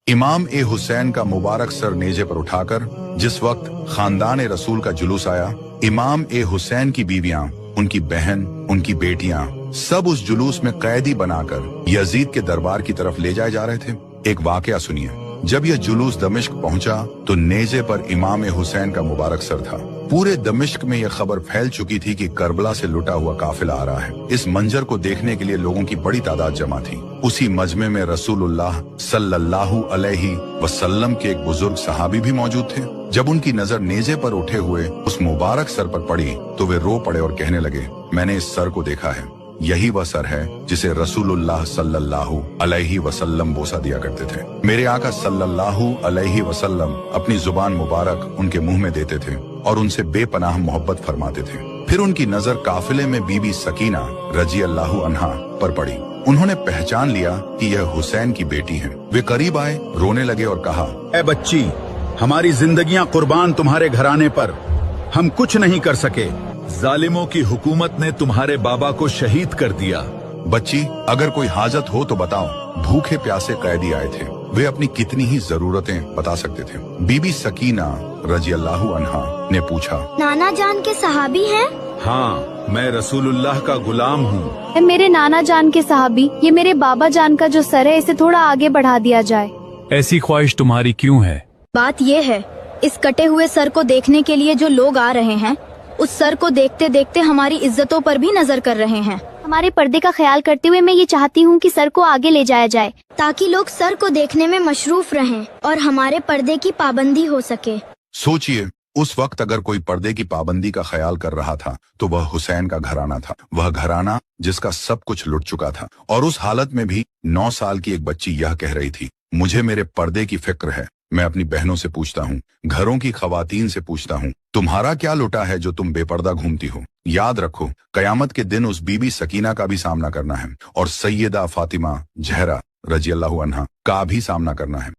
इमाम ए हुसैन का मुबारक सर नेजे पर उठाकर जिस वक्त खानदान रसूल का जुलूस आया, इमाम ए हुसैन की बीवियां, उनकी बहन, उनकी बेटियां सब उस जुलूस में कैदी बनाकर यजीद के दरबार की तरफ ले जाए जा रहे थे। एक वाकया सुनिए। जब यह जुलूस दमिश्क पहुंचा तो नेजे पर इमाम ए हुसैन का मुबारक सर था। पूरे दमिश्क में यह खबर फैल चुकी थी कि करबला से लुटा हुआ काफिला आ रहा है। इस मंजर को देखने के लिए लोगों की बड़ी तादाद जमा थी। उसी मजमे में रसूलुल्लाह सल्लल्लाहु अलैहि वसल्लम के एक बुजुर्ग सहाबी भी मौजूद थे। जब उनकी नजर नेजे पर उठे हुए उस मुबारक सर पर पड़ी तो वे रो पड़े और कहने लगे, मैंने इस सर को देखा है, यही वह सर है जिसे रसूलुल्लाह सल्लल्लाहु अलैहि वसल्लम बोसा दिया करते थे। मेरे आका सल्लल्लाहु अलैहि वसल्लम अपनी जुबान मुबारक उनके मुंह में देते थे और उनसे बेपनाह मोहब्बत फरमाते थे। फिर उनकी नजर काफिले में बीबी सकीना रजी अल्लाहु अन्हा पर पड़ी। उन्होंने पहचान लिया कि यह हुसैन की बेटी हैं। वे करीब आए, रोने लगे और कहा, ए बच्ची, हमारी जिंदगियां कुर्बान तुम्हारे घराने पर, हम कुछ नहीं कर सके। जालिमों की हुकूमत ने तुम्हारे बाबा को शहीद कर दिया। बच्ची, अगर कोई हाजत हो तो बताओ। भूखे प्यासे कैदी आए थे, वे अपनी कितनी ही जरूरतें बता सकते थे। बीबी सकीना रजी अल्लाहु अन्हा ने पूछा, नाना जान के सहाबी हैं? हाँ, मैं रसूलुल्लाह का गुलाम हूँ। मेरे नाना जान के सहाबी, ये मेरे बाबा जान का जो सर है इसे थोड़ा आगे बढ़ा दिया जाए। ऐसी ख्वाहिश तुम्हारी क्यों है? बात ये है, इस कटे हुए सर को देखने के लिए जो लोग आ रहे हैं, उस सर को देखते देखते हमारी इज्जतों पर भी नजर कर रहे हैं। हमारे पर्दे का ख्याल करते हुए मैं ये चाहती हूँ कि सर को आगे ले जाया जाए, ताकि लोग सर को देखने में मशरूफ रहें और हमारे पर्दे की पाबंदी हो सके। सोचिए, उस वक्त अगर कोई पर्दे की पाबंदी का ख्याल कर रहा था तो वह हुसैन का घराना था। वह घराना जिसका सब कुछ लुट चुका था। और उस हालत में भी 9 साल की एक बच्ची यह कह रही थी, मुझे मेरे पर्दे की फिक्र है। मैं अपनी बहनों से पूछता हूँ, घरों की खवातीन से पूछता हूँ, तुम्हारा क्या लुटा है जो तुम बेपर्दा घूमती हो? याद रखो, कयामत के दिन उस बीबी सकीना का भी सामना करना है और सैयदा फातिमा जहरा रजी अल्लाहु अन्हा का भी सामना करना है।